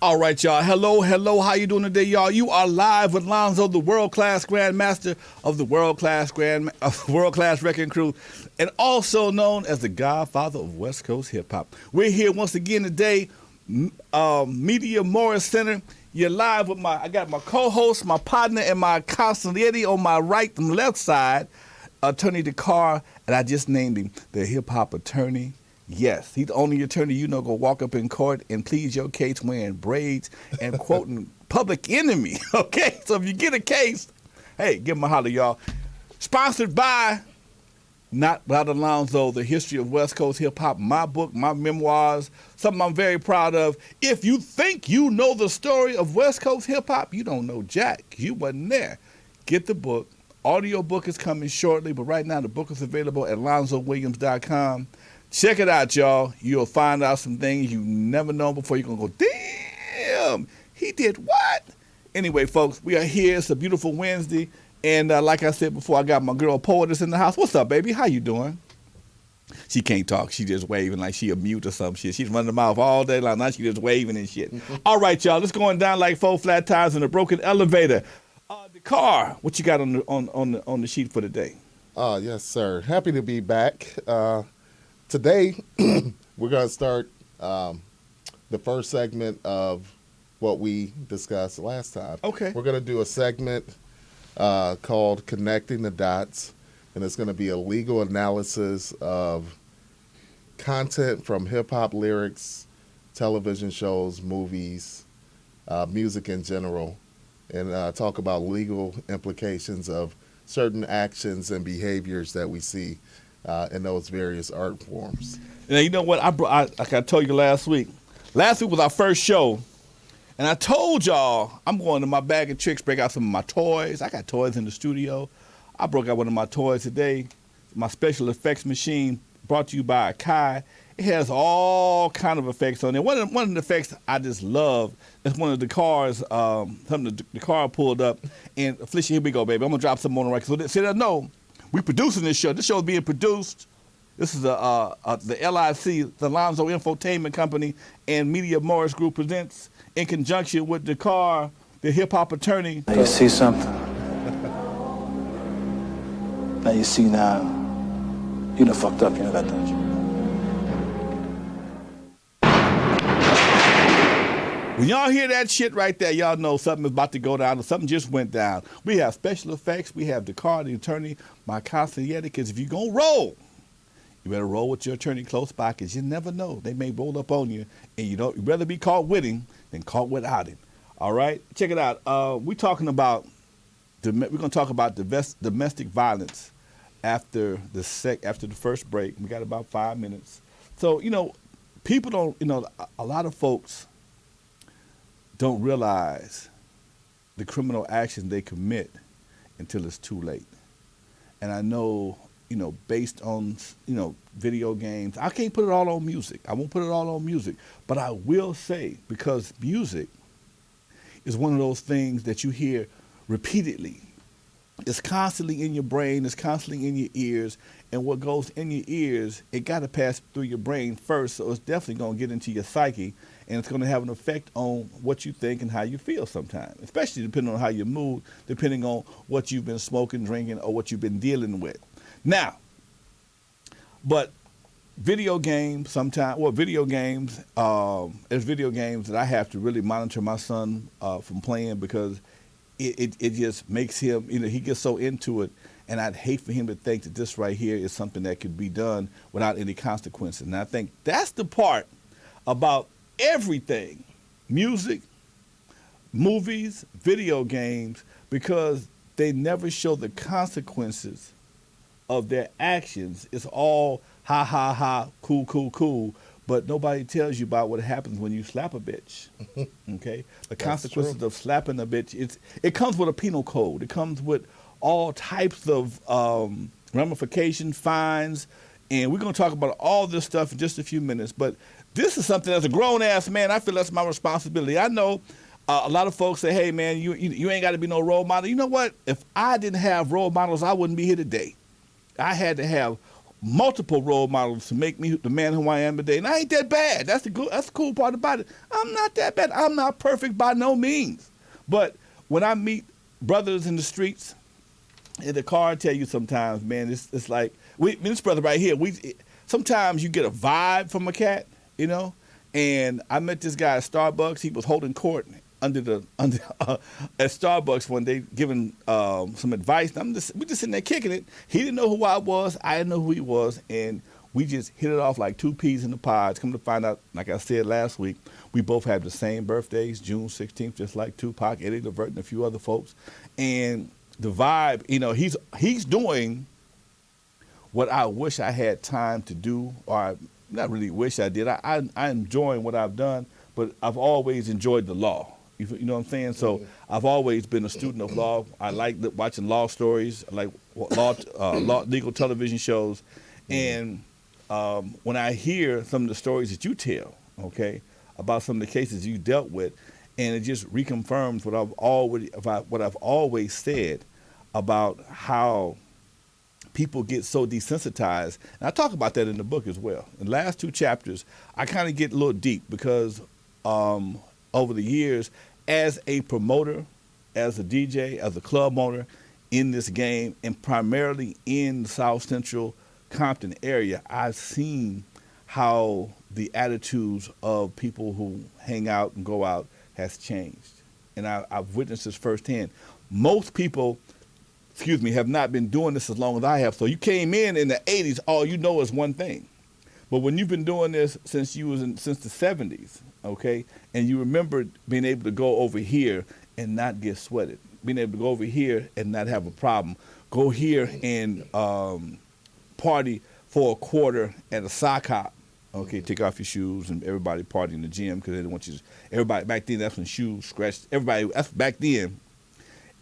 All right, y'all. Hello, hello. How you doing today, y'all? You are live with Alonzo, the world-class grandmaster of the world-class wrecking crew, and also known as the godfather of West Coast hip-hop. We're here once again today, Media Morris Center. You're live with I got my co-host, my partner, and my consigliere on my right and left side, Attorney Dakar, and I just named him the hip-hop attorney. Yes, he's the only attorney you know go walk up in court and plead your case wearing braids and quoting Public Enemy. Okay, so if you get a case, hey, give him a holler, y'all. Sponsored by Not Without Alonzo, The History of West Coast Hip Hop, my book, my memoirs, something I'm very proud of. If you think you know the story of West Coast hip hop, you don't know jack. You wasn't there. Get the book. Audio book is coming shortly, but right now the book is available at alonzowilliams.com. Check it out, y'all. You'll find out some things you never known before. You're going to go, damn, he did what? Anyway, folks, we are here. It's a beautiful Wednesday. And like I said before, I got my girl Poetess in the house. What's up, baby? How you doing? She can't talk. She just waving like she a mute or some shit. She's running her mouth all day long. Now she just waving and shit. All right, y'all. It's going down like 4 flat tires in a broken elevator. Dakar, what you got on the sheet for today? Yes, sir. Happy to be back. Today, we're going to start the first segment of what we discussed last time. Okay. We're going to do a segment called Connecting the Dots, and it's going to be a legal analysis of content from hip-hop lyrics, television shows, movies, music in general, and talk about legal implications of certain actions and behaviors that we see in those various art forms. Now, you know what? Like I told you last week. Last week was our first show, and I told y'all I'm going to my bag of tricks, break out some of my toys. I got toys in the studio. I broke out one of my toys today, my special effects machine brought to you by Kai. It has all kind of effects on it. One of the effects I just love is one of the cars, something the car pulled up, and Felicia, here we go, baby. I'm going to drop some on the record. So they know. We producing this show. This show is being produced. This is the LIC, the Alonzo Infotainment Company, and Media Morris Group presents in conjunction with Dakar, the hip-hop attorney. Now you see something. Now you see now. You done fucked up, you know that, don't you? When y'all hear that shit right there, y'all know something is about to go down or something just went down. We have special effects. We have Dakar, the attorney, my consigliere, because if you're going to roll, you better roll with your attorney close by because you never know. They may roll up on you, and you'd rather be caught with him than caught without him. All right? Check it out. We're going to talk about domestic violence after the first break. We got about 5 minutes. So, people don't, a lot of folks don't realize the criminal actions they commit until it's too late. And I know, based on, video games, I can't put it all on music. I won't put it all on music. But I will say, because music is one of those things that you hear repeatedly. It's constantly in your brain. It's constantly in your ears. And what goes in your ears, it got to pass through your brain first. So it's definitely going to get into your psyche. And it's going to have an effect on what you think and how you feel sometimes, especially depending on how you move, depending on what you've been smoking, drinking, or what you've been dealing with. Now, but video games sometimes, there's video games that I have to really monitor my son from playing because it just makes him, he gets so into it. And I'd hate for him to think that this right here is something that could be done without any consequences. And I think that's the part about everything, music, movies, video games, because they never show the consequences of their actions. It's all ha, ha, ha, cool, cool, cool, but nobody tells you about what happens when you slap a bitch, okay? The consequences of slapping a bitch, it comes with a penal code. It comes with all types of ramifications, fines, and we're going to talk about all this stuff in just a few minutes, but this is something as a grown-ass man, I feel that's my responsibility. I know a lot of folks say, hey, man, you ain't got to be no role model. You know what? If I didn't have role models, I wouldn't be here today. I had to have multiple role models to make me the man who I am today. And I ain't that bad. That's the cool part about it. I'm not that bad. I'm not perfect by no means. But when I meet brothers in the streets, in the car, I tell you sometimes, man, it's like this brother right here. Sometimes you get a vibe from a cat, you know. And I met this guy at Starbucks. He was holding court at Starbucks one day, giving some advice. We just sitting there kicking it. He didn't know who I was. I didn't know who he was, and we just hit it off like two peas in the pods. Come to find out, like I said last week, we both have the same birthdays, June 16th, just like Tupac, Eddie LeVert, and a few other folks. And the vibe, you know, he's doing what I wish I had time to do, or I not really wish I did. I enjoy what I've done, but I've always enjoyed the law. You know what I'm saying? So I've always been a student of law. I like watching law stories. I like legal television shows. And when I hear some of the stories that you tell, okay, about some of the cases you dealt with, and it just reconfirms what I've always said about how people get so desensitized. And I talk about that in the book as well. In the last two chapters, I kind of get a little deep because over the years, as a promoter, as a DJ, as a club owner in this game, and primarily in the South Central Compton area, I've seen how the attitudes of people who hang out and go out has changed. And I've witnessed this firsthand. Most people, have not been doing this as long as I have. So you came in the 80s, all you know is one thing. But when you've been doing this since the 70s, okay, and you remember being able to go over here and not get sweated, being able to go over here and not have a problem, go here and party for a quarter at a sock hop, okay, take off your shoes and everybody party in the gym because they don't want you to, everybody, back then that's when shoes scratched, back then,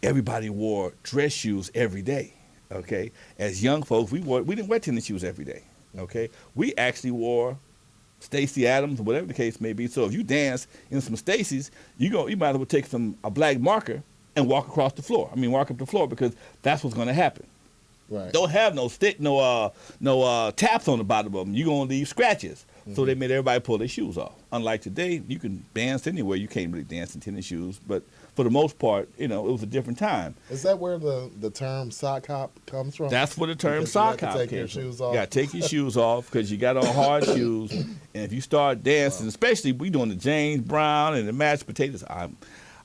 everybody wore dress shoes every day, okay? As young folks, we didn't wear tennis shoes every day, okay? We actually wore Stacey Adams, whatever the case may be. So if you dance in some Stacey's, you might as well take a black marker and walk across the floor. Walk up the floor because that's what's going to happen. Right. Don't have no taps on the bottom of them. You're going to leave scratches. Mm-hmm. So they made everybody pull their shoes off. Unlike today, you can dance anywhere. You can't really dance in tennis shoes, but for the most part, it was a different time. Is that where the term sock hop comes from? That's where the term sock hop take your shoes off. You got to take your shoes off because you got on hard shoes. And if you start dancing, especially we doing the James Brown and the mashed potatoes, I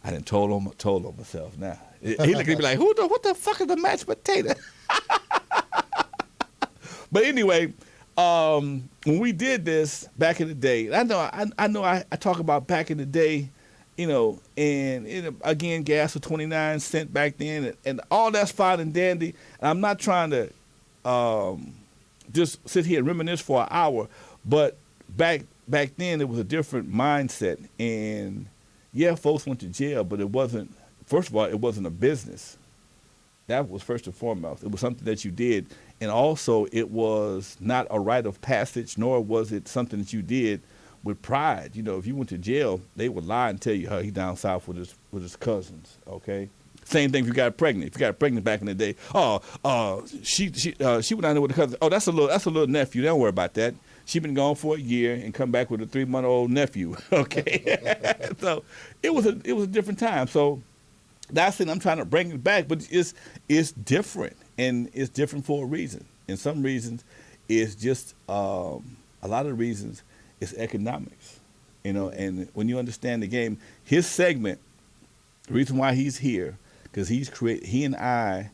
done told on myself now. He looked at me like, what the fuck is the mashed potato? But anyway, when we did this back in the day, I know I talk about back in the day, and again, gas was 29 cents back then, and all that's fine and dandy. And I'm not trying to just sit here and reminisce for an hour, but back then it was a different mindset. And yeah, folks went to jail, but it wasn't. First of all, it wasn't a business. That was first and foremost. It was something that you did, and also it was not a rite of passage, nor was it something that you did with pride. If you went to jail, they would lie and tell you how he down south with his cousins. Okay, same thing if you got pregnant. If you got pregnant back in the day, she went down there with a cousin. Oh, that's a little nephew. Don't worry about that. She been gone for a year and come back with a 3-month-old nephew. Okay, so it was a different time. So that's it. I'm trying to bring it back, but it's different, and it's different for a reason. And some reasons, it's just a lot of reasons. It's economics, and when you understand the game, his segment, the reason why he's here, because he and I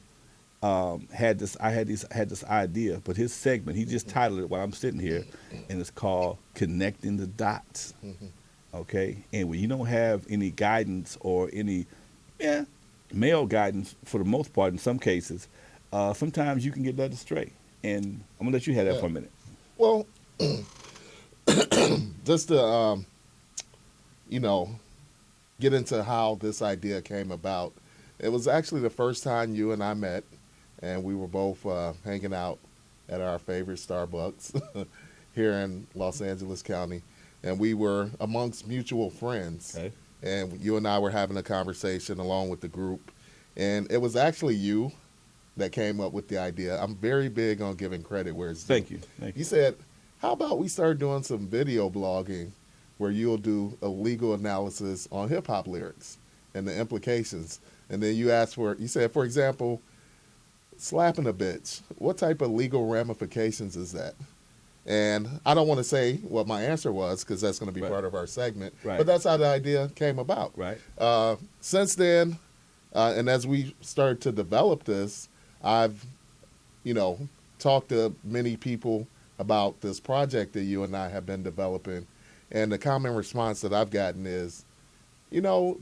had this idea, but his segment, he just titled it while I'm sitting here, and it's called Connecting the Dots, okay? And when you don't have any guidance or any, male guidance for the most part in some cases, sometimes you can get led astray. And I'm going to let you have that for a minute. Well, just to, get into how this idea came about, it was actually the first time you and I met, and we were both hanging out at our favorite Starbucks here in Los Angeles County, and we were amongst mutual friends. Okay. And you and I were having a conversation along with the group, and it was actually you that came up with the idea. I'm very big on giving credit where it's due. Thank you. He said, how about we start doing some video blogging where you'll do a legal analysis on hip-hop lyrics and the implications. And then you said, for example, slapping a bitch. What type of legal ramifications is that? And I don't want to say what my answer was because that's going to be part of our segment. Right. But that's how the idea came about. Right. Since then, and as we started to develop this, I've, talked to many people about this project that you and I have been developing. And the common response that I've gotten is,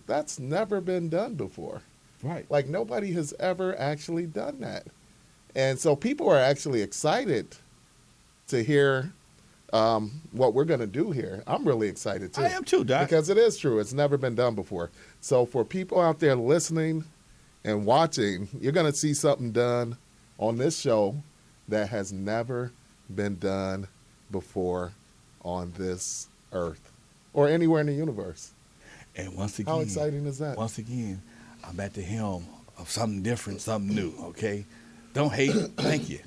that's never been done before. Right. Like nobody has ever actually done that. And so people are actually excited to hear what we're going to do here. I'm really excited too. I am too, Doc. Because it is true. It's never been done before. So for people out there listening and watching, you're going to see something done on this show that has never been done before on this earth or anywhere in the universe. And once again, how exciting is that? Once again, I'm at the helm of something different, something new, okay? Don't hate. Thank you.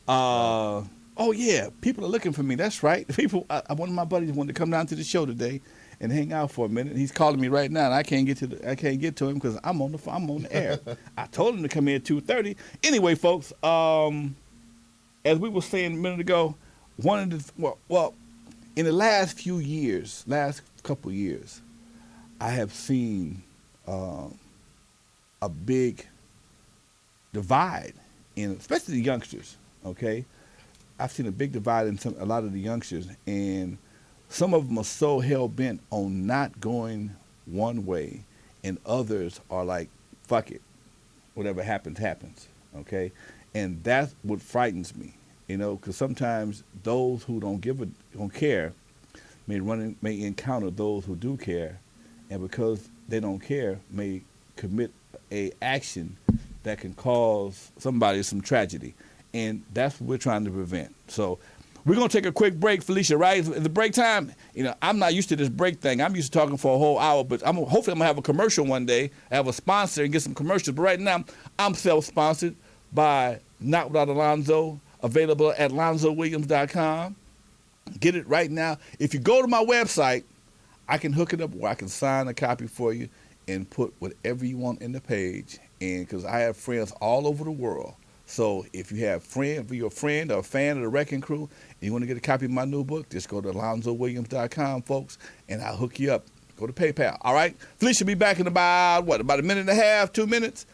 Oh, yeah, people are looking for me. That's right. One of my buddies wanted to come down to the show today and hang out for a minute. He's calling me right now, and I can't get to him because I'm on the air. I told him to come in at 2:30. Anyway, folks, as we were saying a minute ago, in the last couple years, I have seen a big divide especially the youngsters. Okay, I've seen a big divide in a lot of the youngsters, and some of them are so hell bent on not going one way, and others are like, "Fuck it, whatever happens, happens." Okay, and that's what frightens me, because sometimes those who don't care may encounter those who do care, and because they don't care, may commit a action that can cause somebody some tragedy, and that's what we're trying to prevent. So we're going to take a quick break, Felicia, right? At the break time, I'm not used to this break thing. I'm used to talking for a whole hour, but hopefully I'm going to have a commercial one day, have a sponsor and get some commercials. But right now, I'm self-sponsored by Not Without Alonzo, available at alonzowilliams.com. Get it right now. If you go to my website, I can hook it up where I can sign a copy for you and put whatever you want in the page. And because I have friends all over the world. So if you're a friend or a fan of the Wrecking Crew, and you want to get a copy of my new book, just go to alonzowilliams.com, folks, and I'll hook you up. Go to PayPal. All right? Felicia will be back in about a minute and a half, 2 minutes?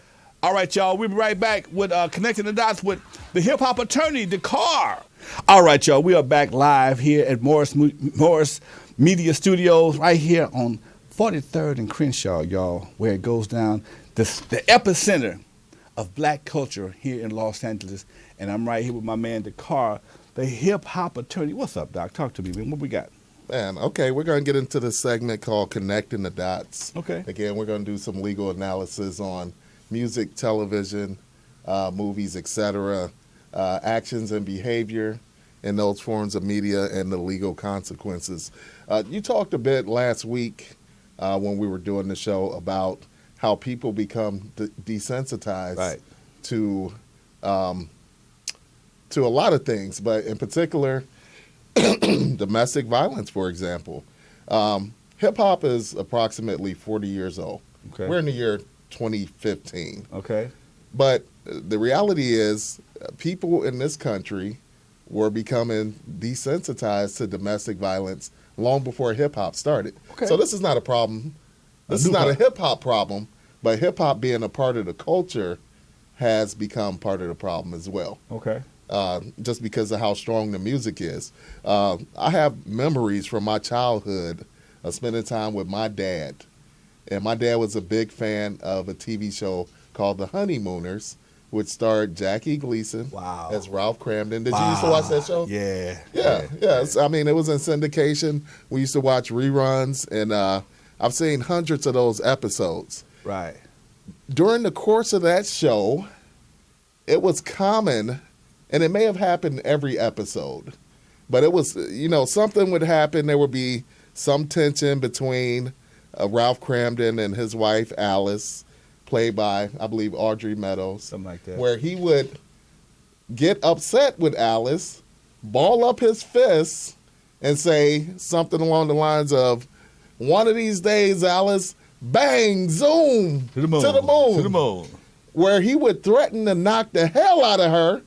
All right, y'all. We'll be right back with Connecting the Dots with the hip-hop attorney, Dakar. All right, y'all. We are back live here at Morris Media Studios right here on 43rd and Crenshaw, y'all, where it goes down, the epicenter of black culture here in Los Angeles. And I'm right here with my man, Dakar, the hip-hop attorney. What's up, Doc? Talk to me, man. What we got? Man, okay, we're going to get into this segment called Connecting the Dots. Okay. Again, we're going to do some legal analysis on music, television, movies, etc., actions and behavior in those forms of media and the legal consequences. You talked a bit last week when we were doing the show about how people become desensitized to a lot of things, but in particular, domestic violence, for example. Hip-hop is approximately 40 years old. Okay. We're in the year 2015. Okay. But the reality is people in this country were becoming desensitized to domestic violence long before hip-hop started. Okay. So this is not a problem. This is not a hip-hop problem, but hip-hop being a part of the culture has become part of the problem as well. Okay. Just because of how strong the music is. I have memories from my childhood of spending time with my dad. And my dad was a big fan of a TV show called The Honeymooners, which starred Jackie Gleason as Ralph Cramden. Did you used to watch that show? Yeah. Yeah. I mean, it was in syndication. We used to watch reruns, and I've seen hundreds of those episodes. Right. During the course of that show, it was common, and it may have happened every episode, but it was, something would happen. There would be some tension between Ralph Cramden and his wife, Alice, played by, I believe, Audrey Meadows. Something like that. Where he would get upset with Alice, ball up his fists, and say something along the lines of, one of these days, Alice, bang, zoom, To the moon. To the moon. Where he would threaten to knock the hell out of her.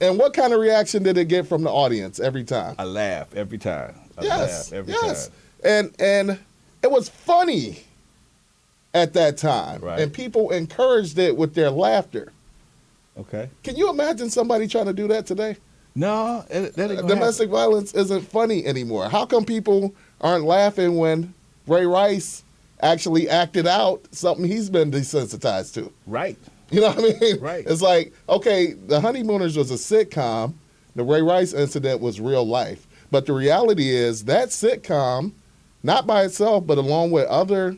And what kind of reaction did it get from the audience every time? A laugh every time. Yes, Laugh every yes. time. And it was funny at that time. Right. And people encouraged it with their laughter. Okay. Can you imagine somebody trying to do that today? No, that ain't gonna Domestic violence isn't funny anymore. How come people aren't laughing when Ray Rice actually acted out something he's been desensitized to? Right. You know what I mean? Right. It's like, okay, The Honeymooners was a sitcom. The Ray Rice incident was real life. But the reality is that sitcom, not by itself, but along with other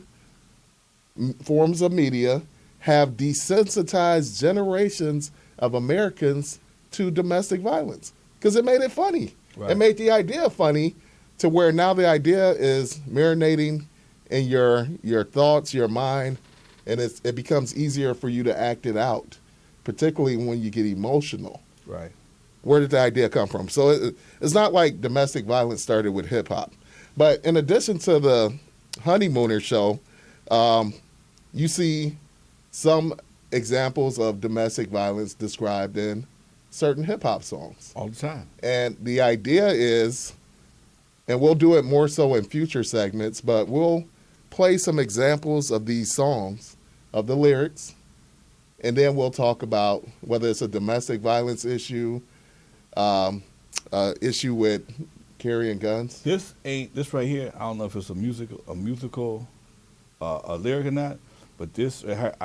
forms of media, have desensitized generations of Americans to domestic violence because it made it funny. Right. It made the idea funny to where now the idea is marinating in your thoughts, your mind, and it becomes easier for you to act it out, particularly when you get emotional. Right. Where did the idea come from? So it's not like domestic violence started with hip hop. But in addition to the Honeymooner show, you see some examples of domestic violence described in certain hip hop songs. All the time. And the idea is, and we'll do it more so in future segments, but we'll play some examples of these songs, of the lyrics, and then we'll talk about whether it's a domestic violence issue, issue with carrying guns. This right here. I don't know if it's a musical a lyric or not, but this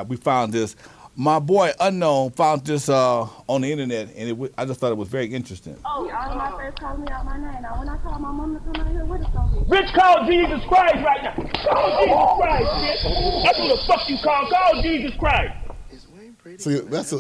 we found this. My boy Unknown found this on the internet, and I just thought it was very interesting. Oh, all of my friends calling me out my name. Now, when I call my mom to come out here, what is going to be? Rich, call Jesus Christ right now. Call Jesus Christ, bitch. That's who the fuck you call. Call Jesus Christ. See, that's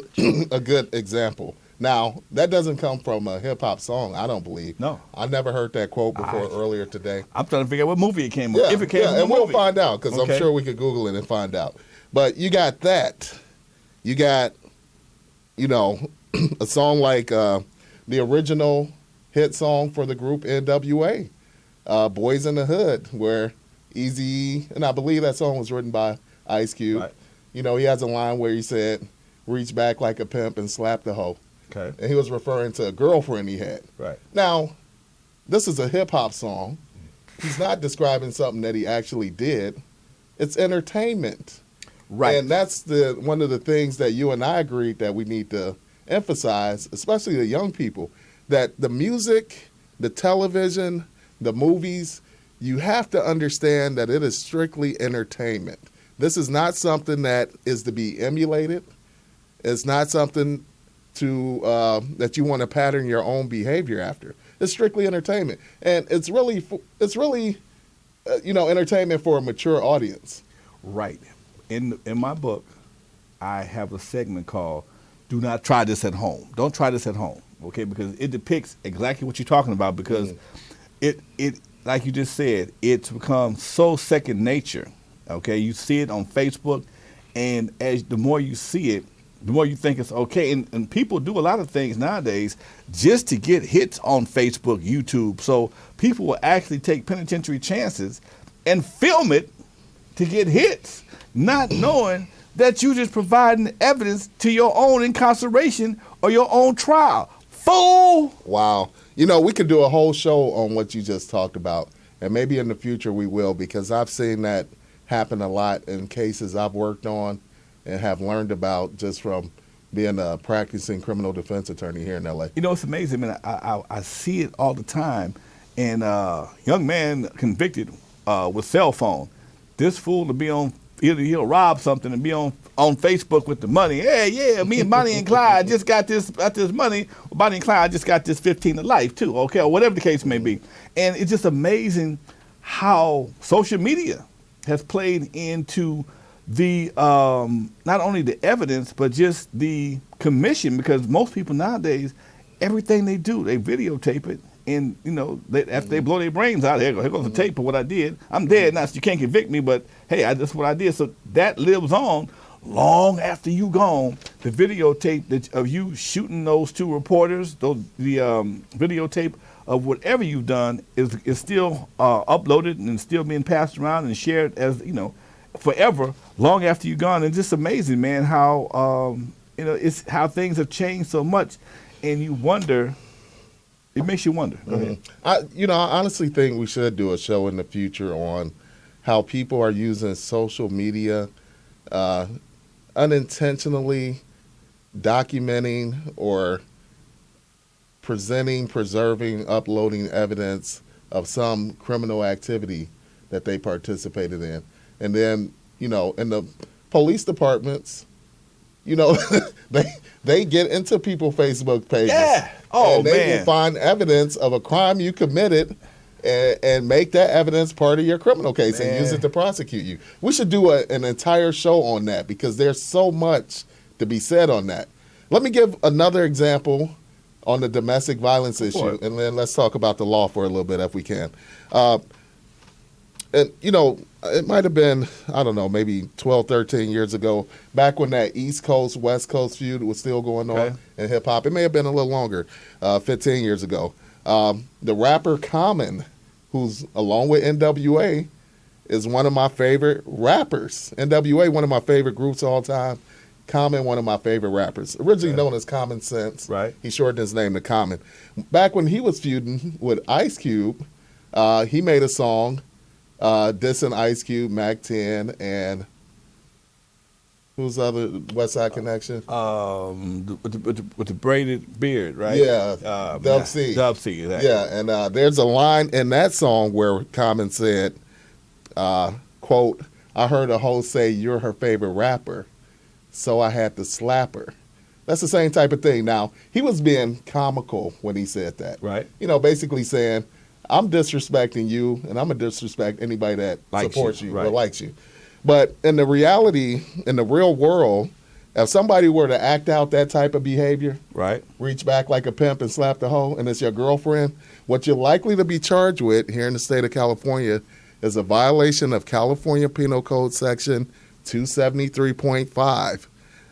a good example. Now, that doesn't come from a hip-hop song, I don't believe. No. I never heard that quote before earlier today. I'm trying to figure out what movie it came from. Yeah, If it came from a and we'll movie. find out, because Okay. I'm sure we could Google it and find out. But you got that. You got, a song like the original hit song for the group NWA, Boys in the Hood, where Eazy, and I believe that song was written by Ice Cube. Right. He has a line where he said, reach back like a pimp and slap the hoe. Okay. And he was referring to a girlfriend he had. Right. Now, this is a hip-hop song. He's not describing something that he actually did. It's entertainment. Right. And that's one of the things that you and I agreed that we need to emphasize, especially the young people, that the music, the television, the movies, you have to understand that it is strictly entertainment. This is not something that is to be emulated. It's not something that you want to pattern your own behavior after. It's strictly entertainment, and it's really entertainment for a mature audience. Right. In my book, I have a segment called "Do Not Try This at Home." Don't try this at home, okay? Because it depicts exactly what you're talking about. Because it like you just said, it's become so second nature. Okay, you see it on Facebook, and the more you see it, the more you think it's okay. And people do a lot of things nowadays just to get hits on Facebook, YouTube. So people will actually take penitentiary chances and film it to get hits, not knowing that you just providing evidence to your own incarceration or your own trial. Fool! Wow. We could do a whole show on what you just talked about, and maybe in the future we will, because I've seen that happen a lot in cases I've worked on and have learned about just from being a practicing criminal defense attorney here in L.A. It's amazing, man. I see it all the time. And young man convicted with cell phone. This fool to be on, he'll rob something and be on Facebook with the money. Hey, yeah, me and Bonnie and Clyde just got this money. Bonnie and Clyde just got this 15 to life too, okay, or whatever the case may be. And it's just amazing how social media has played into the not only the evidence, but just the commission, because most people nowadays, everything they do, they videotape it. And, after they blow their brains out, here goes the tape of what I did. I'm dead now, so you can't convict me, but, hey, that's what I did. So that lives on. long after you gone, the videotape of you shooting those two reporters, the videotape of whatever you've done is still uploaded and still being passed around and shared as, forever, long after you're gone. And it's just amazing, man, how, it's how things have changed so much. And you wonder, it makes you wonder. Go ahead. I honestly think we should do a show in the future on how people are using social media unintentionally documenting or preserving, uploading evidence of some criminal activity that they participated in. And then, in the police departments, they get into people's Facebook pages. Yeah. Oh, and they man. will find evidence of a crime you committed and make that evidence part of your criminal case and use it to prosecute you. We should do an entire show on that because there's so much to be said on that. Let me give another example on the domestic violence issue, and then let's talk about the law for a little bit if we can. And, it might have been, I don't know, maybe 12, 13 years ago, back when that East Coast, West Coast feud was still going on in hip-hop. It may have been a little longer, 15 years ago. The rapper Common, who's, along with NWA, is one of my favorite rappers. NWA, one of my favorite groups of all time. Common, one of my favorite rappers. Originally known as Common Sense. Right. He shortened his name to Common. Back when he was feuding with Ice Cube, he made a song dissing Ice Cube, Mac 10, and who's the other West Side Connection? With the braided beard, right? Yeah, Dub C. Dub C, exactly. Yeah, and there's a line in that song where Common said, quote, "I heard a hoe say you're her favorite rapper, so I had to slap her." That's the same type of thing. Now, he was being comical when he said that. Right. Basically saying, I'm disrespecting you, and I'm going to disrespect anybody that supports you or likes you. But in the reality, in the real world, if somebody were to act out that type of behavior, right, reach back like a pimp and slap the hoe, and it's your girlfriend, what you're likely to be charged with here in the state of California is a violation of California Penal Code Section 273.5.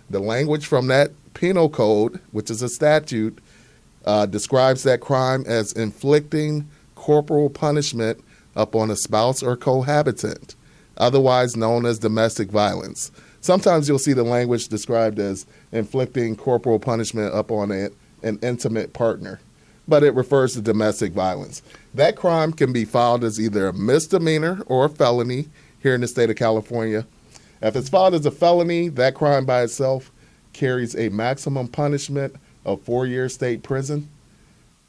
The language from that penal code, which is a statute, describes that crime as inflicting corporal punishment upon a spouse or cohabitant, otherwise known as domestic violence. Sometimes you'll see the language described as inflicting corporal punishment upon an intimate partner, but it refers to domestic violence. That crime can be filed as either a misdemeanor or a felony here in the state of California. If it's filed as a felony, that crime by itself carries a maximum punishment of 4 years state prison.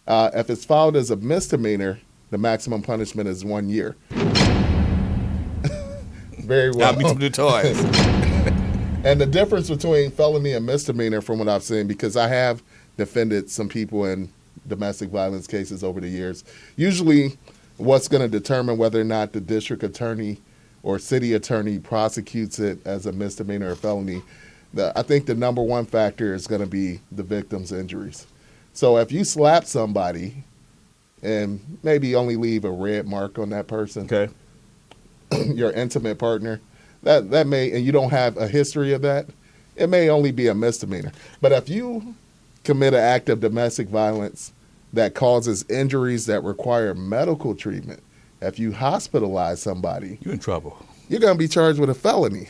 If it's filed as a misdemeanor, the maximum punishment is 1 year. Very well. Got me some new toys. And the difference between felony and misdemeanor, from what I've seen, because I have defended some people in domestic violence cases over the years, usually what's going to determine whether or not the district attorney or city attorney prosecutes it as a misdemeanor or felony, I think the number one factor is going to be the victim's injuries. So if you slap somebody and maybe only leave a red mark on that person, your intimate partner, that may, and you don't have a history of that, it may only be a misdemeanor. But if you commit an act of domestic violence that causes injuries that require medical treatment, if you hospitalize somebody, you're in trouble. You're going to be charged with a felony.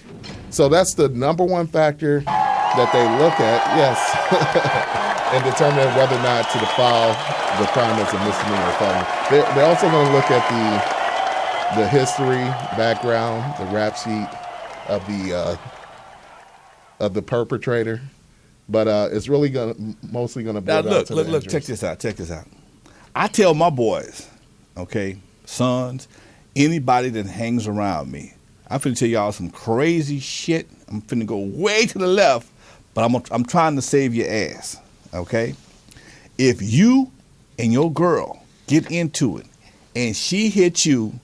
So that's the number one factor that they look at, yes, and determine whether or not to file the crime as a misdemeanor or felony. They're also going to look at the history, background, the rap sheet of the perpetrator. But it's really mostly going to boil down to the injuries. Look, check this out. I tell my boys, sons, anybody that hangs around me, I'm finna tell y'all some crazy shit. I'm finna go way to the left, but I'm trying to save your ass, okay? If you and your girl get into it and she hits you,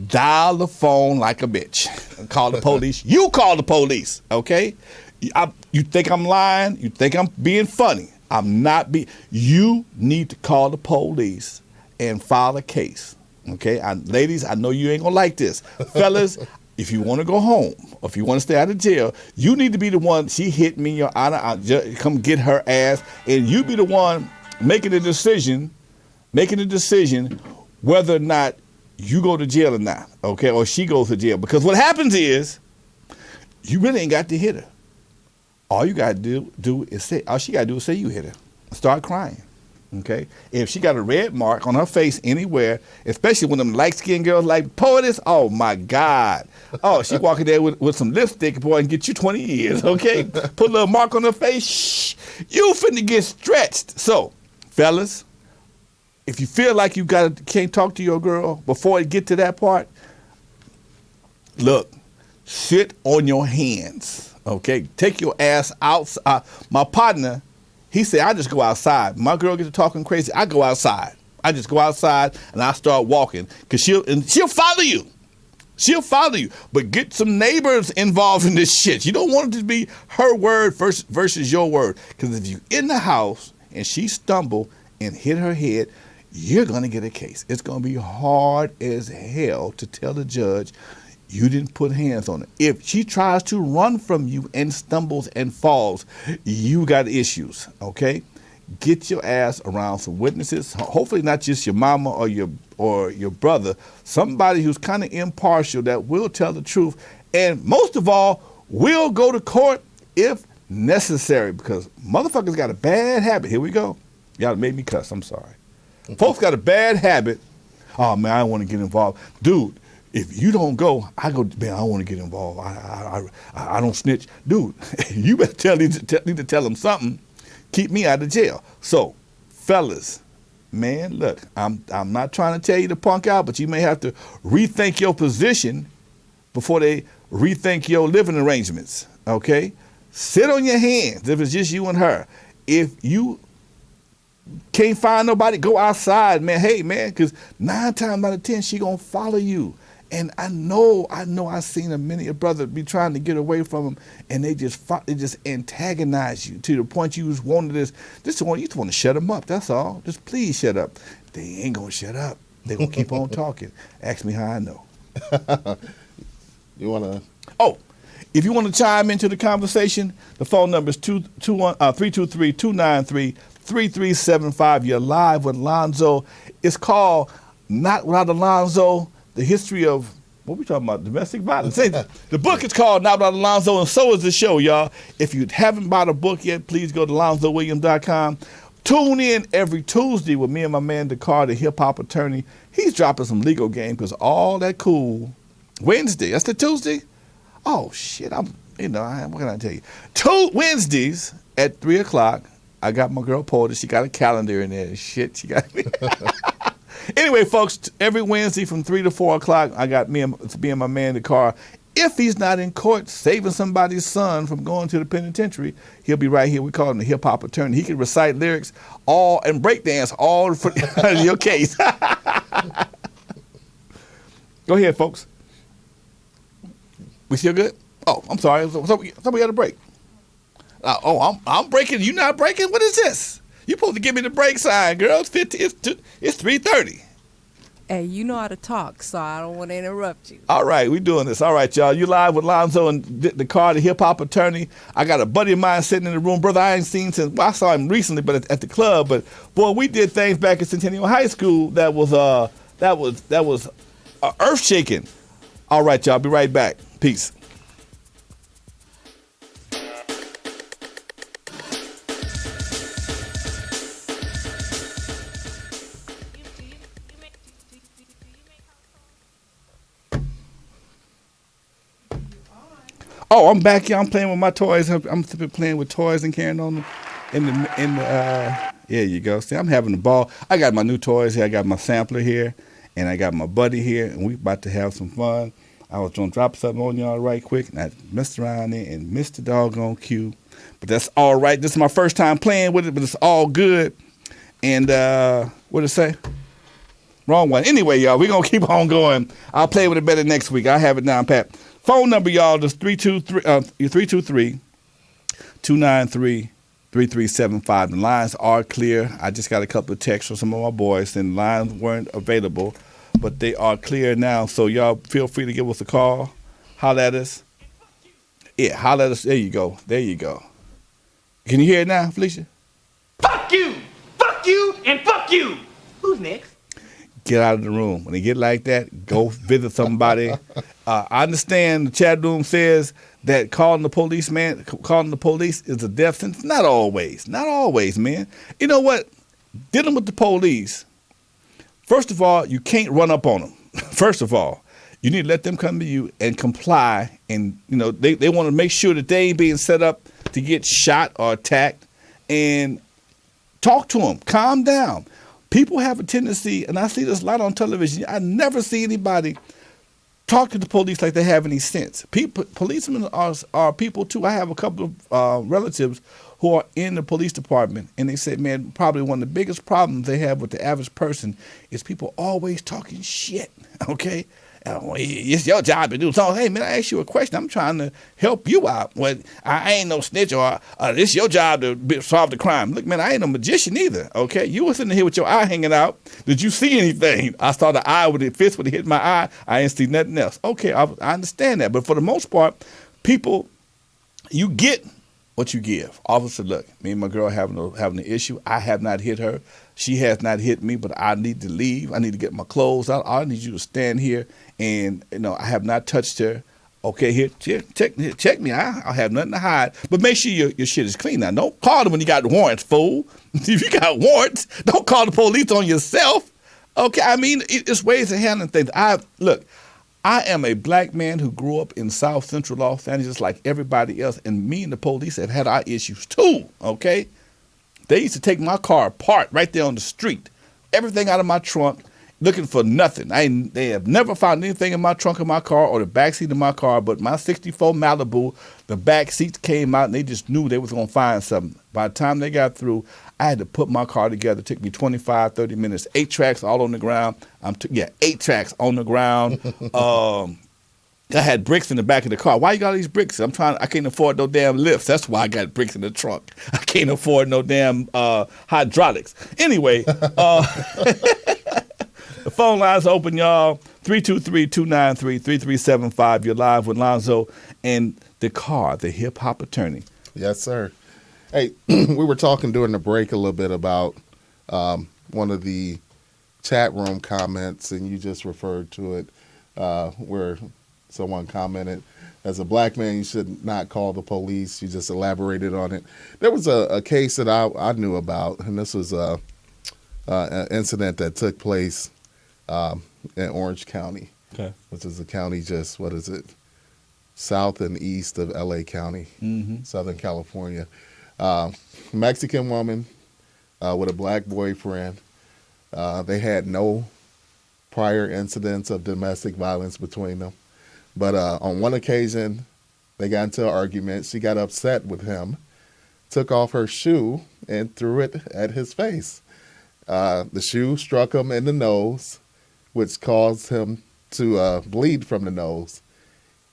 dial the phone like a bitch. Call the police. You call the police, okay? You think I'm lying? You think I'm being funny? I'm not being. You need to call the police and file a case, okay? Ladies, I know you ain't gonna like this. Fellas, if you want to go home, or if you want to stay out of jail, you need to be the one. She hit me, Your Honor. Come get her ass, and you be the one making the decision whether or not you go to jail or not, okay, or she goes to jail. Because what happens is, you really ain't got to hit her. All you got to do is say, all she got to do is say you hit her. Start crying. Okay, if she got a red mark on her face anywhere, especially when them light-skinned girls like poetess, oh my God. Oh, she walking there with some lipstick, boy, and get you 20 years, okay? Put a little mark on her face, shh, you finna get stretched. So, fellas, if you feel like you can't talk to your girl before it get to that part, look, sit on your hands, okay? Take your ass out. My partner, he said, I just go outside. My girl gets to talking crazy. I go outside. I just go outside and I start walking because she'll follow you. She'll follow you. But get some neighbors involved in this shit. You don't want it to be her word versus your word. Because if you in the house and she stumble and hit her head, you're going to get a case. It's going to be hard as hell to tell the judge you didn't put hands on her. If she tries to run from you and stumbles and falls, you got issues, okay? Get your ass around some witnesses, hopefully not just your mama or your brother, somebody who's kind of impartial that will tell the truth, and most of all, will go to court if necessary, because motherfuckers got a bad habit. Here we go. Y'all made me cuss. I'm sorry. Folks got a bad habit. Oh, man, I don't want to get involved. Dude, if you don't go, I go, man, I don't want to get involved. I don't snitch. Dude, you better need to tell them something. Keep me out of jail. So, fellas, man, look, I'm not trying to tell you to punk out, but you may have to rethink your position before they rethink your living arrangements, okay? Sit on your hands if it's just you and her. If you can't find nobody, go outside, man. Hey, man, because 9 times out of 10, she going to follow you. And I know I've seen many a brother be trying to get away from them, and they just antagonize you to the point you just wanted you just want to shut them up. That's all. Just please shut up. They ain't gonna shut up. They gonna keep on talking. Ask me how I know. You wanna? Oh, if you want to chime into the conversation, the phone number is 323-293-3375. You're live with Alonzo. It's called Not Without Alonzo. The history of, what we talking about, domestic violence. The book is called Not Without Alonzo, and so is the show, y'all. If you haven't bought a book yet, please go to alonzowilliams.com. Tune in every Tuesday with me and my man Dakar, the hip-hop attorney. He's dropping some legal game because all that cool. Wednesday, that's the Tuesday? Oh, shit, what can I tell you? 2 Wednesdays at 3 o'clock, I got my girl Porter. She got a calendar in there and shit. She got me. Anyway, folks, every Wednesday from 3 to 4 o'clock, I got me and my man Dakar. If he's not in court saving somebody's son from going to the penitentiary, he'll be right here. We call him the hip-hop attorney. He can recite lyrics and breakdance all for your case. Go ahead, folks. We still good? Oh, I'm sorry. So we got a break. I'm breaking. You not breaking? What is this? You supposed to give me the break sign, girl. It's 3:30. Hey, you know how to talk, so I don't want to interrupt you. All right, we doing this. All right, y'all. You live with Alonzo and Dakar, the hip-hop attorney. I got a buddy of mine sitting in the room. Brother, I ain't seen since, I saw him recently, but at the club. But, boy, we did things back at Centennial High School that was earth-shaking. All right, y'all. Be right back. Peace. Oh, I'm back here. I'm playing with my toys. I'm playing with toys and carrying on there you go. See, I'm having a ball. I got my new toys here. I got my sampler here, and I got my buddy here, and we about to have some fun. I was going to drop something on y'all right quick, and I messed around there and missed the doggone cue. But that's all right. This is my first time playing with it, but it's all good. And what did it say? Wrong one. Anyway, y'all, we're going to keep on going. I'll play with it better next week. I'll have it down pat. Phone number, y'all, is 323-293-3375. The lines are clear. I just got a couple of texts from some of my boys, and lines weren't available, but they are clear now. So y'all feel free to give us a call. holler at us. Yeah, holler at us. There you go. There you go. Can you hear it now, Felicia? Fuck you, and fuck you. Who's next? Get out of the room. When they get like that, go visit somebody. I understand the chat room says that calling the police is a death sentence. Not always, man. You know what? Dealing with the police, first of all, you can't run up on them. First of all, you need to let them come to you and comply. And, they want to make sure that they ain't being set up to get shot or attacked. And talk to them. Calm down. People have a tendency, and I see this a lot on television, I never see anybody talk to the police like they have any sense. Policemen are people, too. I have a couple of relatives who are in the police department, and they said, man, probably one of the biggest problems they have with the average person is people always talking shit, okay? It's your job to do something. Hey, man, I asked you a question. I'm trying to help you out. Well, I ain't no snitch, or it's your job to solve the crime. Look, man, I ain't no magician either, okay? You were sitting here with your eye hanging out. Did you see anything? I saw the eye with the fist when it hit my eye. I didn't see nothing else. Okay, I understand that. But for the most part, people, you get what you give. Officer, look, me and my girl having an issue. I have not hit her. She has not hit me, but I need to leave. I need to get my clothes out. I need you to stand here, and I have not touched her. Okay, here, check me. I have nothing to hide, but make sure your shit is clean. Now, don't call them when you got warrants, fool. If you got warrants, don't call the police on yourself. Okay, I mean, it's ways of handling things. I am a black man who grew up in South Central Los Angeles like everybody else, and me and the police have had our issues too, okay? They used to take my car apart right there on the street, everything out of my trunk, looking for nothing. They have never found anything in my trunk of my car or the backseat of my car, but my 64 Malibu, the back seats came out, and they just knew they was going to find something. By the time they got through, I had to put my car together. It took me 25, 30 minutes. 8 tracks all on the ground. 8 tracks on the ground. I had bricks in the back of the car. Why you got all these bricks? I can't afford no damn lifts. That's why I got bricks in the trunk. I can't afford no damn hydraulics. Anyway, the phone line's open, y'all. 323-293-3375. You're live with Alonzo and Dakar, the hip-hop attorney. Yes, sir. Hey, we were talking during the break a little bit about one of the chat room comments, and you just referred to it, where someone commented, as a black man, you should not call the police. You just elaborated on it. There was a case that I knew about, and this was an incident that took place in Orange County, which is a county just, south and east of L.A. County, Southern California. Mexican woman with a black boyfriend. They had no prior incidents of domestic violence between them. But on one occasion, they got into an argument. She got upset with him, took off her shoe, and threw it at his face. The shoe struck him in the nose, which caused him to bleed from the nose.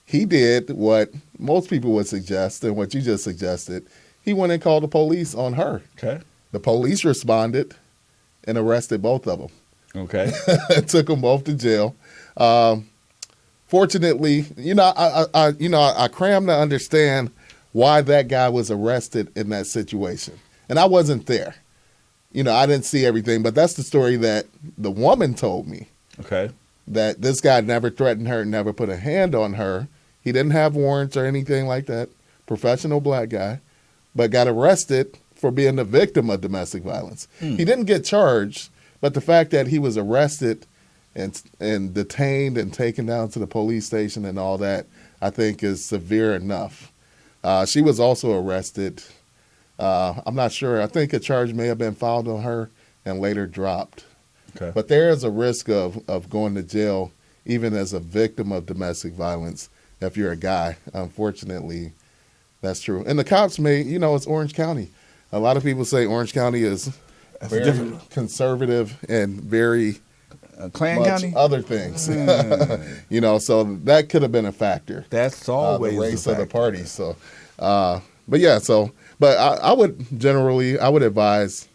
He did what most people would suggest and what you just suggested. He went and called the police on her. Okay. The police responded and arrested both of them. Okay. Took them both to jail. Fortunately, I crammed to understand why that guy was arrested in that situation. And I wasn't there. I didn't see everything, but that's the story that the woman told me. Okay. That this guy never threatened her, never put a hand on her. He didn't have warrants or anything like that. Professional black guy, but got arrested for being the victim of domestic violence. He didn't get charged, but the fact that he was arrested and detained and taken down to the police station and all that, I think is severe enough. She was also arrested. I'm not sure. I think a charge may have been filed on her and later dropped. Okay. But there is a risk of going to jail even as a victim of domestic violence if you're a guy. Unfortunately, that's true. And the cops it's Orange County. A lot of people say Orange County is very conservative and very Klan much County? Other things. So that could have been a factor. That's always the race a of the party. So, but I would advise,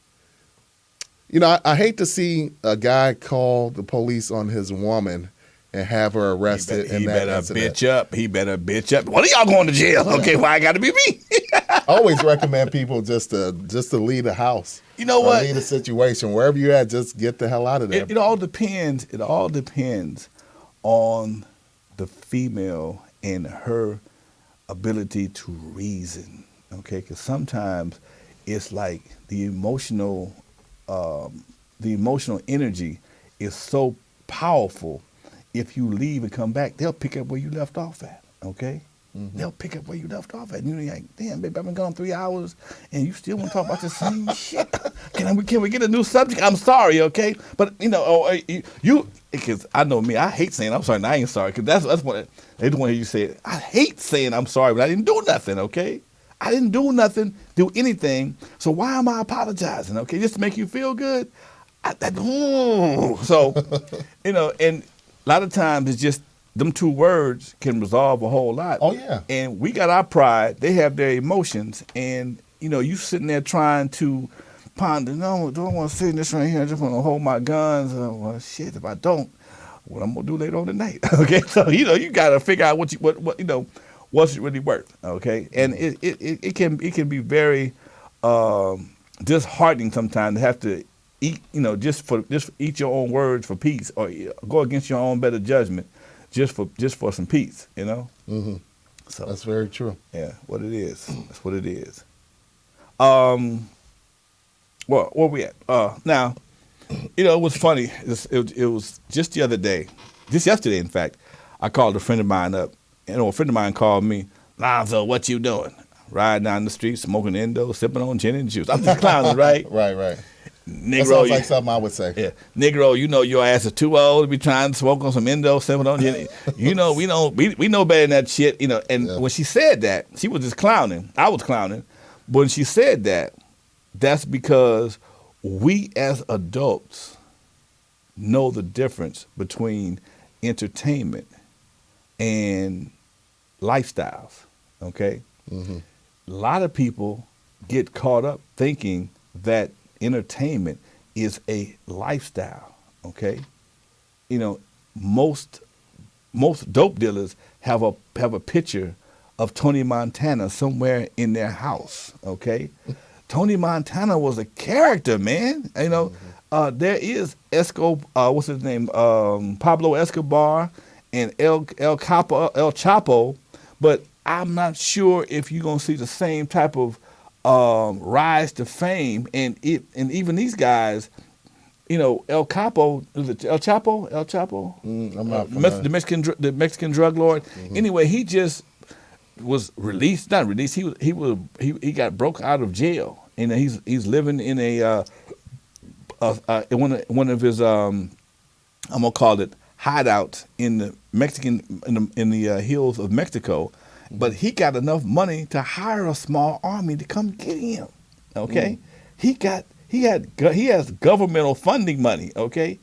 I hate to see a guy call the police on his woman and have her arrested. He in that better incident. bitch up. He better bitch up. What are y'all going to jail? Okay, why I got to be me? I always recommend people just to leave the house. You know or what? leave the situation wherever you're at. Just get the hell out of there. It all depends. It all depends on the female and her ability to reason. Okay, because sometimes it's like the emotional energy is so powerful. If you leave and come back, they'll pick up where you left off at. Okay. They'll pick up where you left off at. And you're like, damn, baby, I've been gone 3 hours, and you still want to talk about the same shit. Can we get a new subject? I'm sorry, okay? But, because I know me, I hate saying I'm sorry, and I ain't sorry, because that's what they don't want to hear you say it. I hate saying I'm sorry, but I didn't do nothing, okay? I didn't do nothing, do anything, so why am I apologizing, okay? Just to make you feel good? So, and a lot of times it's just, them 2 words can resolve a whole lot. Oh, yeah. And we got our pride. They have their emotions. And, you sitting there trying to ponder, no, don't want to sit in this right here. I just want to hold my guns. Well, shit, if I don't, what I'm going to do later on tonight. Okay? So, you got to figure out what's it really worth. Okay? And it can be very disheartening sometimes to have to eat, just eat your own words for peace or go against your own better judgment. Just for some peace, Mm-hmm. So that's very true. Yeah, what it is. That's what it is. Well, where we at? Now, it was funny. It was just the other day, just yesterday, in fact. I called a friend of mine up, and a friend of mine called me, Alonzo, what you doing? Riding down the street, smoking Indo, sipping on gin and juice. I'm just clowning, right? Right. Negro, that sounds like something I would say. Yeah, Negro, your ass is too old to be trying to smoke on some Indo, sipping on gin. We know better than that shit. And when she said that, she was just clowning. I was clowning. But when she said that, that's because we as adults know the difference between entertainment and lifestyles. Okay, A lot of people get caught up thinking that entertainment is a lifestyle, okay? Most dope dealers have a picture of Tony Montana somewhere in their house, okay? Tony Montana was a character, man. There is what's his name? Pablo Escobar and El Chapo, but I'm not sure if you're gonna see the same type of rise to fame, and even these guys, El Capo, is it El Chapo? I'm not the Mexican drug lord. Anyway, he just was released. Not released. He got broke out of jail, and he's living in one of his I'm gonna call it hideouts in the in the hills of Mexico. But he got enough money to hire a small army to come get him. Okay, he has governmental funding money. Okay,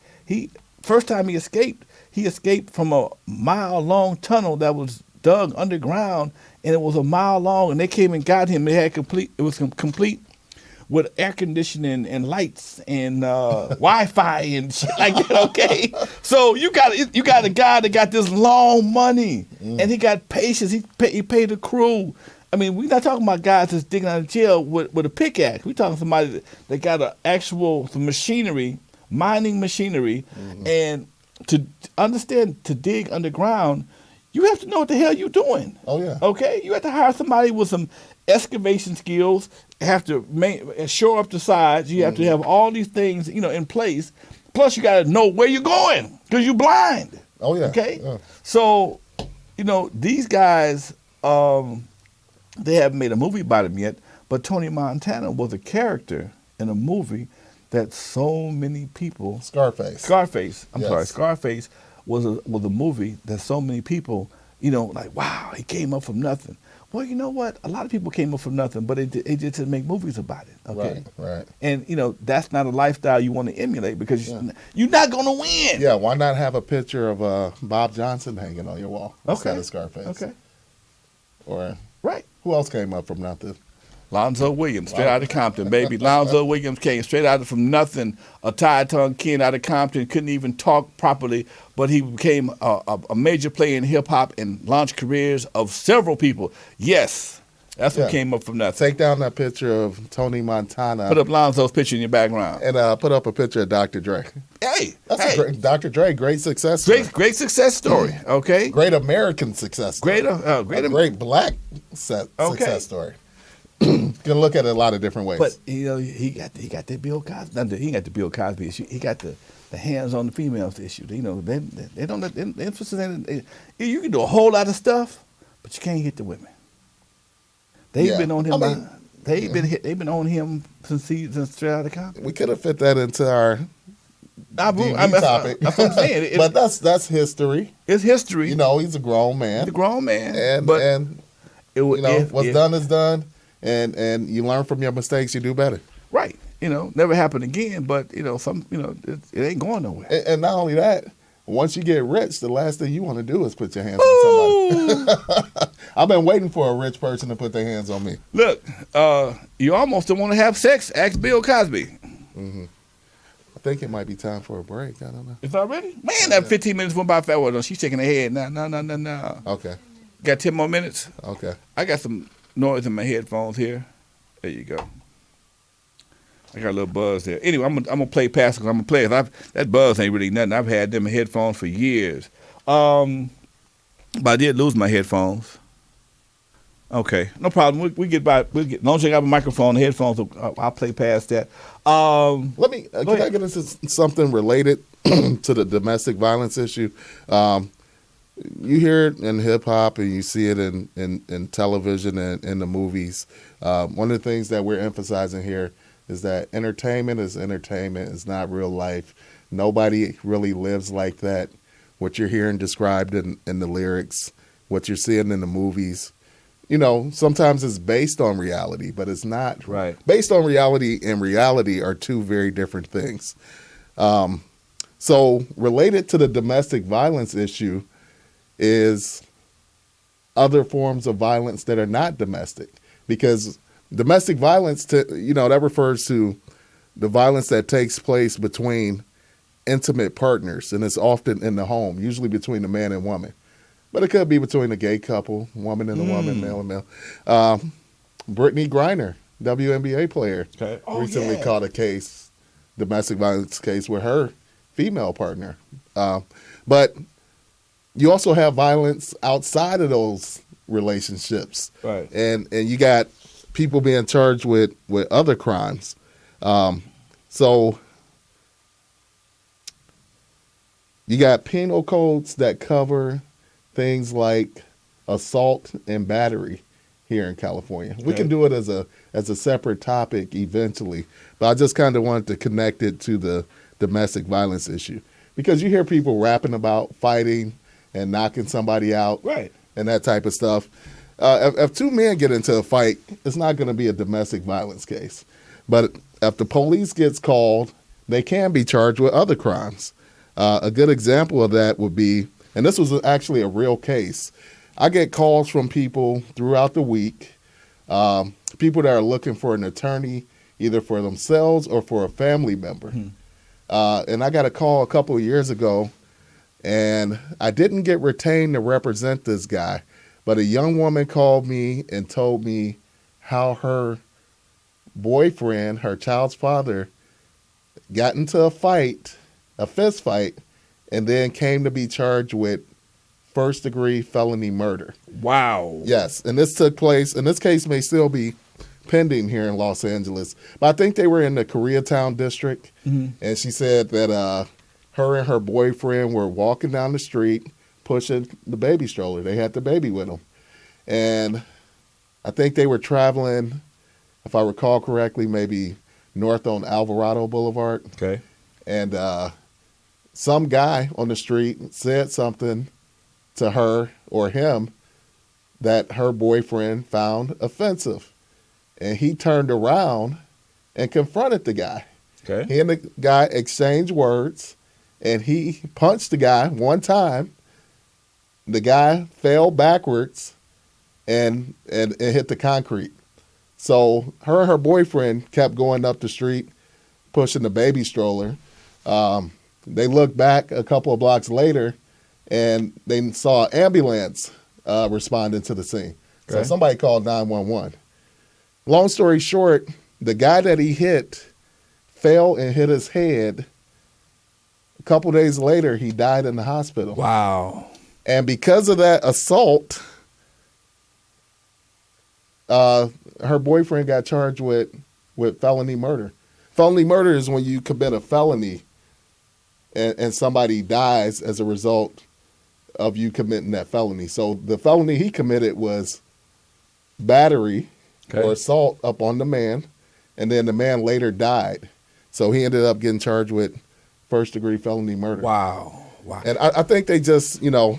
first time he escaped from a mile-long tunnel that was dug underground, and it was a mile long, and they came and got him. It was complete with air conditioning and lights and Wi-Fi and shit like that. Okay, so you got a guy that got this long money, and he got patience. He paid the crew. I mean, we're not talking about guys that's digging out of jail with a pickaxe. We're talking somebody that got some machinery, mining machinery, and to understand to dig underground, you have to know what the hell you're doing. Oh yeah. Okay, you have to hire somebody with some excavation skills. Have to shore up the sides. You have to have all these things, in place. Plus, you got to know where you're going because you're blind. Oh yeah. Okay. Yeah. So, these guys, they haven't made a movie about him yet. But Tony Montana was a character in a movie that so many people. Scarface. I'm sorry. Scarface was a movie that so many people, like, wow, he came up from nothing. Well, you know what? A lot of people came up from nothing, but they just didn't make movies about it. Okay, right. And that's not a lifestyle you want to emulate because you're not going to win. Yeah, why not have a picture of Bob Johnson hanging on your wall instead of Scarface? Okay. Or right. Who else came up from nothing? Alonzo Williams, straight out of Compton, baby. Alonzo Williams came straight out of from nothing, a tied-tongue kid out of Compton, couldn't even talk properly, but he became a major player in hip-hop and launched careers of several people. Yes, that's what came up from nothing. Take down that picture of Tony Montana. Put up Lonzo's picture in your background. And put up a picture of Dr. Dre. Hey, That's a great, Dr. Dre, great success story. Great success story, okay? Great American success story. Great black success story. You can look at it a lot of different ways. But he got the Bill Cosby. He got the Bill Cosby issue. He got the hands on the females issue. They don't let the emphasis in it. You can do a whole lot of stuff, but you can't hit the women. They've been on him. They've been on him since straight out of Compton. We could have fit that into our topic. That's what I'm saying. But that's history. It's history. He's a grown man. He's a grown man. And what's done is done. And you learn from your mistakes, you do better. Right. Never happen again, but it ain't going nowhere. And not only that, once you get rich, the last thing you want to do is put your hands on somebody. I've been waiting for a rich person to put their hands on me. Look, you almost don't want to have sex. Ask Bill Cosby. Mm-hmm. I think it might be time for a break. I don't know. It's already? Man, that 15 minutes went by fast. Well, she's shaking her head. No. Okay. Got 10 more minutes? Okay. I got some noise in my headphones here. There you go. I got a little buzz there. Anyway, I'm gonna play past because I'm gonna play it. That buzz ain't really nothing. I've had them headphones for years. But I did lose my headphones. Okay, no problem. We get by. As long as I got my microphone, the headphones, I'll play past that. Let me. Can I get into something related to the domestic violence issue? You hear it in hip hop and you see it in television and in the movies. One of the things that we're emphasizing here is that entertainment is entertainment. It's not real life. Nobody really lives like that. What you're hearing described in the lyrics, what you're seeing in the movies, sometimes it's based on reality, but it's not. Right. Based on reality and reality are two very different things. So related to the domestic violence issue is other forms of violence that are not domestic, because domestic violence, that refers to the violence that takes place between intimate partners, and it's often in the home, usually between a man and woman. But it could be between a gay couple, woman and a woman, male and male. Brittany Griner, WNBA player, recently caught a case, domestic violence case, with her female partner. But you also have violence outside of those relationships. Right. And you got people being charged with other crimes. So you got penal codes that cover things like assault and battery here in California. We can do it as a separate topic eventually, but I just kind of wanted to connect it to the domestic violence issue, because you hear people rapping about fighting and knocking somebody out, right, and that type of stuff. If two men get into a fight, it's not going to be a domestic violence case. But if the police gets called, they can be charged with other crimes. A good example of that would be, and this was actually a real case, I get calls from people throughout the week, people that are looking for an attorney, either for themselves or for a family member. And I got a call a couple of years ago, and I didn't get retained to represent this guy, but a young woman called me and told me how her boyfriend, her child's father, got into a fist fight, and then came to be charged with first-degree felony murder. Wow. Yes, and this took place, and this case may still be pending here in Los Angeles, but I think they were in the Koreatown district, and she said that her and her boyfriend were walking down the street pushing the baby stroller. They had the baby with them, and I think they were traveling, if I recall correctly, maybe north on Alvarado Boulevard. Okay. And some guy on the street said something to her or him that her boyfriend found offensive. And he turned around and confronted the guy. Okay. He and the guy exchanged words, and he punched the guy one time. The guy fell backwards and hit the concrete. So her and her boyfriend kept going up the street, pushing the baby stroller. They looked back a couple of blocks later, and they saw an ambulance responding to the scene. So Okay. somebody called 911. Long story short, the guy that he hit fell and hit his head. A couple days later, he died in the hospital. Wow. And because of that assault, her boyfriend got charged with felony murder. Felony murder is when you commit a felony and somebody dies as a result of you committing that felony. So the felony he committed was battery or assault up on the man, and then the man later died. So he ended up getting charged with first-degree felony murder. Wow. Wow. And I think they just, they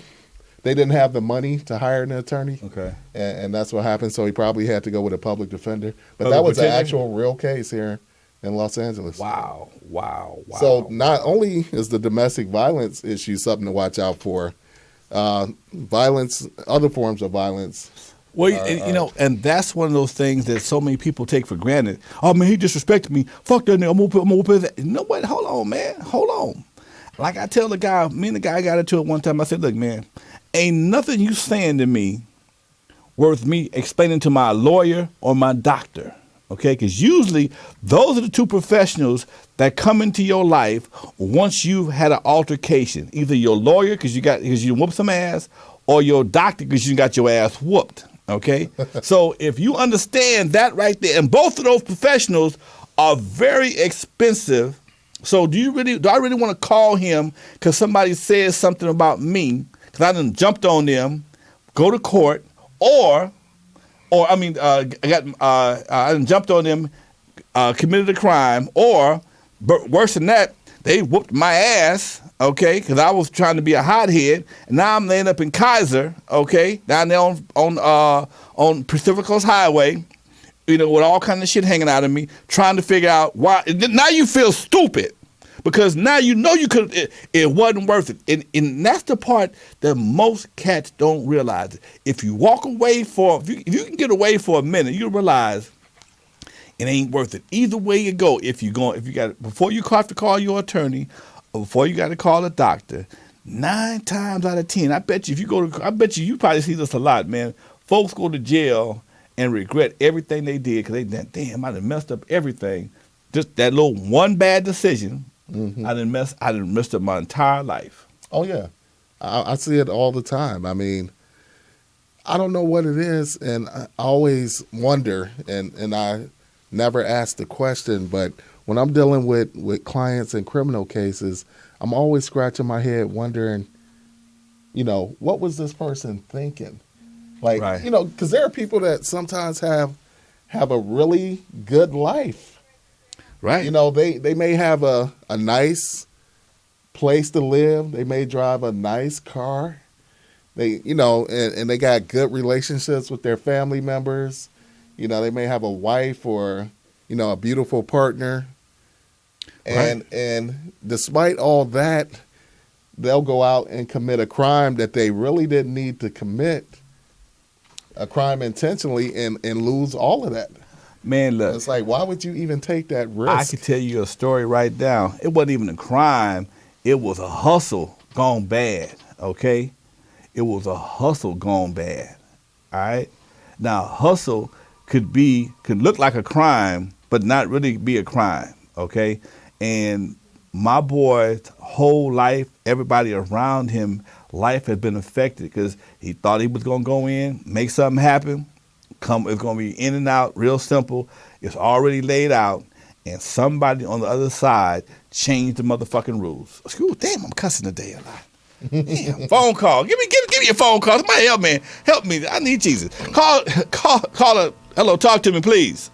didn't have the money to hire an attorney. Okay. And that's what happened. So he probably had to go with a public defender. But Public that was an defender? actual real case here in Los Angeles. Wow. Wow. Wow. So not only is the domestic violence issue something to watch out for, violence, other forms of violence. Well, and that's one of those things that so many people take for granted. Oh man, he disrespected me. Fuck that nigga. I'm gonna whoop his ass. You know what? Hold on, man. Hold on. Like I tell the guy, me and the guy got into it one time. I said, look, man, ain't nothing you saying to me worth me explaining to my lawyer or my doctor. Okay, because usually those are the two professionals that come into your life once you've had an altercation. Either your lawyer because you whooped some ass, or your doctor because you got your ass whooped. Okay, so if you understand that right there, and both of those professionals are very expensive. So do I really want to call him because somebody says something about me because I done jumped on them, go to court, or I done jumped on them, committed a crime, or worse than that, they whooped my ass, okay, because I was trying to be a hothead, and now I'm laying up in Kaiser, okay, down there on Pacific Coast Highway, with all kind of shit hanging out of me, trying to figure out why. Now you feel stupid because now you know you could. It wasn't worth it, and that's the part that most cats don't realize. If you walk away if you can get away for a minute, you realize it ain't worth it. Either way you go, before you have to call your attorney, or before you got to call a doctor, 9 times out of 10, I bet you you probably see this a lot, man. Folks go to jail and regret everything they did because they damn, I done messed up everything. Just that little one bad decision, I done messed up my entire life. Oh, yeah. I see it all the time. I mean, I don't know what it is, and I always wonder, and I never ask the question, but when I'm dealing with clients in criminal cases, I'm always scratching my head wondering, what was this person thinking? Like, right. Because there are people that sometimes have a really good life. Right. They may have a nice place to live. They may drive a nice car. They, and they got good relationships with their family members. They may have a wife or, a beautiful partner. And Right. and despite all that, they'll go out and commit a crime that they really didn't need to commit, a crime intentionally, and lose all of that. Man, look. It's like, why would you even take that risk? I could tell you a story right now. It wasn't even a crime. It was a hustle gone bad, okay? It was a hustle gone bad, all right? Now, hustle could look like a crime, but not really be a crime, okay? And my boy's whole life, everybody around him, life has been affected because he thought he was going to go in, make something happen, it's going to be in and out, real simple. It's already laid out, and somebody on the other side changed the motherfucking rules. Ooh, damn, I'm cussing today a lot. Damn, phone call. Give me a phone call. Somebody help me. Help me. I need Jesus. Call her. Hello, talk to me, please.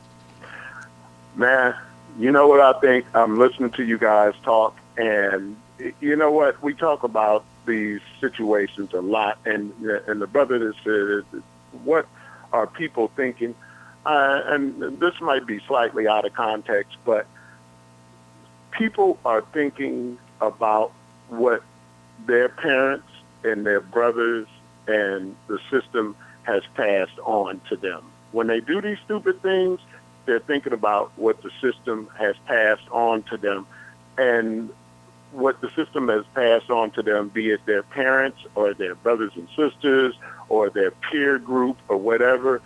Man, you know what I think? I'm listening to you guys talk, and you know what? We talk about these situations a lot, and the brother that said, what are people thinking? And this might be slightly out of context, but people are thinking about what their parents and their brothers and the system has passed on to them. when they do these stupid things, they're thinking about what the system has passed on to them. And what the system has passed on to them, be it their parents or their brothers and sisters or their peer group or whatever,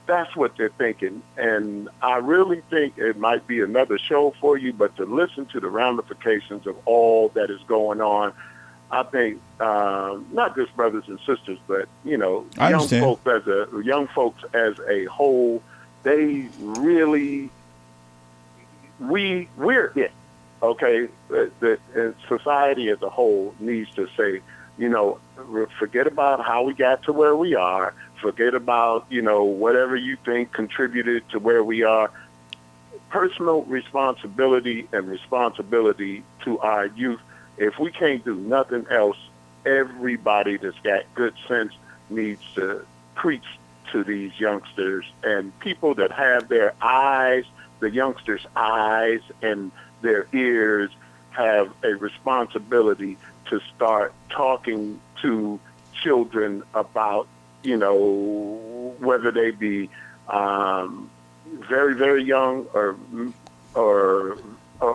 that's what they're thinking. And I really think it might be another show for you, but to listen to the ramifications of all that is going on, I think not just brothers and sisters, but young folks as a whole, they really we're it. Okay, the society as a whole needs to say, forget about how we got to where we are. Forget about, whatever you think contributed to where we are. Personal responsibility and responsibility to our youth. If we can't do nothing else, everybody that's got good sense needs to preach to these youngsters, and people that have their eyes, the youngsters' eyes and their ears, have a responsibility to start talking to children about, whether they be very, very young or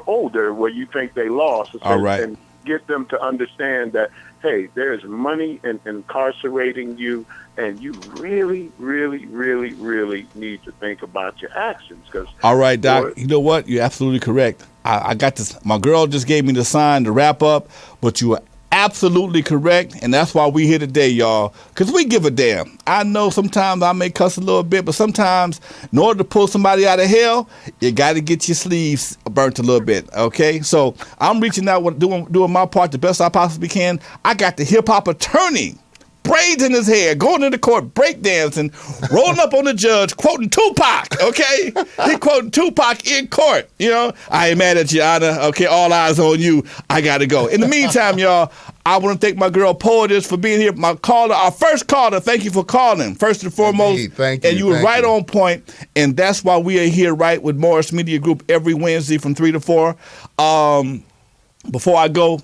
older, where you think they lost. All right. And get them to understand that, hey, there's money in incarcerating you, and you really, really, really, really need to think about your actions. All right, Doc, you know what? You're absolutely correct. I got this. My girl just gave me the sign to wrap up, but you are absolutely correct, and that's why we here today, y'all, because we give a damn. I know sometimes I may cuss a little bit, but sometimes in order to pull somebody out of hell, you got to get your sleeves burnt a little bit, okay? So I'm reaching out, doing my part the best I possibly can. I got the hip-hop attorney, braids in his hair, going into court, breakdancing, rolling up on the judge, quoting Tupac, okay? He quoting Tupac in court, I ain't mad at you, Honor. Okay, all eyes on you. I got to go. In the meantime, y'all, I want to thank my girl Poetess for being here. My caller, our first caller, thank you for calling, first and foremost. Indeed, thank you. And you were right on point, and that's why we are here, right, with Morris Media Group every Wednesday from 3 to 4. Before I go,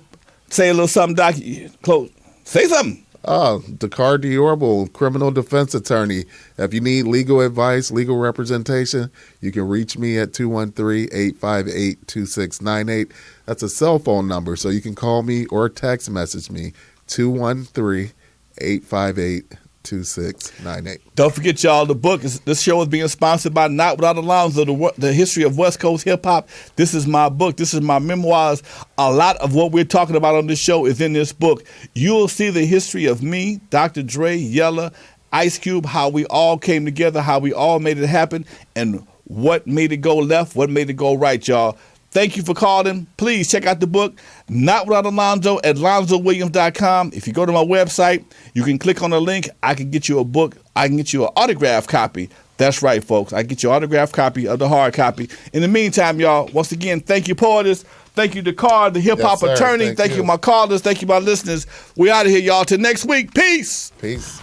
say a little something, Doc. Close. Say something. Dakar Diorable, criminal defense attorney. If you need legal advice, legal representation, you can reach me at 213-858-2698. That's a cell phone number, so you can call me or text message me, 213-858-2698. Don't forget, y'all, the book. This show is being sponsored by Not Without Alonzo, the history of West Coast hip-hop. This is my book. This is my memoirs. A lot of what we're talking about on this show is in this book. You'll see the history of me, Dr. Dre, Yella, Ice Cube, how we all came together, how we all made it happen, and what made it go left, what made it go right, y'all. Thank you for calling. Please check out the book, Not Without Alonzo, at LonzoWilliams.com. If you go to my website, you can click on the link. I can get you a book. I can get you an autographed copy. That's right, folks. I can get you an autographed copy of the hard copy. In the meantime, y'all, once again, thank you, Poetess. Thank you, Dakar, the hip-hop attorney. Thank you, my callers. Thank you, my listeners. We out of here, y'all. Till next week. Peace. Peace.